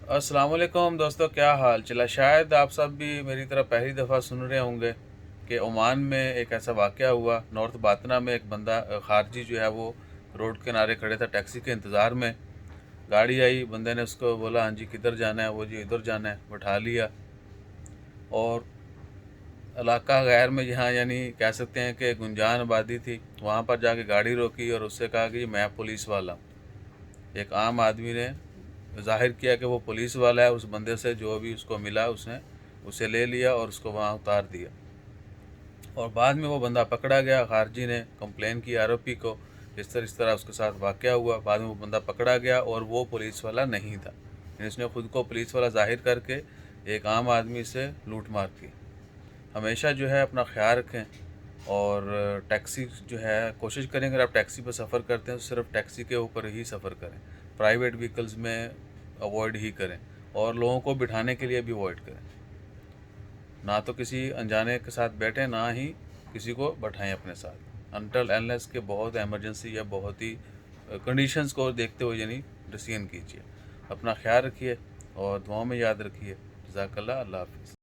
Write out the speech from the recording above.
अस्सलाम वालेकुम दोस्तों, क्या हाल चला। शायद आप सब भी मेरी तरह पहली दफ़ा सुन रहे होंगे कि ओमान में एक ऐसा वाक़या हुआ। नॉर्थ बातना में एक बंदा खारजी जो है वो रोड के किनारे खड़े था टैक्सी के इंतज़ार में। गाड़ी आई, बंदे ने उसको बोला हाँ जी किधर जाना है, वो जी इधर जाना है, बैठा लिया। और इलाका गैर में जहाँ यानी कह सकते हैं कि गुंजान आबादी थी, वहाँ पर जाके गाड़ी रोकी और उससे कहा कि मैं पुलिस वाला हूँ। एक आम आदमी ने ज़ाहिर किया कि वो पुलिस वाला है। उस बंदे से जो भी उसको मिला उसने उसे ले लिया और उसको वहाँ उतार दिया। और बाद में वो बंदा पकड़ा गया। खारजी ने कंप्लेन की आरोपी को, इस तरह उसके साथ वाक़या हुआ। बाद में वो बंदा पकड़ा गया और वो पुलिस वाला नहीं था, यानी उसने ख़ुद को पुलिस वाला ज़ाहिर करके एक आम आदमी से लूट मार की। हमेशा जो है अपना ख्याल रखें। और टैक्सी जो है कोशिश करें, अगर आप टैक्सी पर सफ़र करते हैं तो सिर्फ टैक्सी के ऊपर ही सफ़र करें, प्राइवेट व्हीकल्स में अवॉइड ही करें। और लोगों को बिठाने के लिए भी अवॉइड करें। ना तो किसी अनजाने के साथ बैठें, ना ही किसी को बैठाएं अपने साथ, अनटिल अनलेस के बहुत एमरजेंसी या बहुत ही कंडीशंस को देखते हुए यानी डिसीजन कीजिए। अपना ख्याल रखिए और दुआओं में याद रखिए। जज़ाकल्लाह। अल्लाह हाफ़िज़।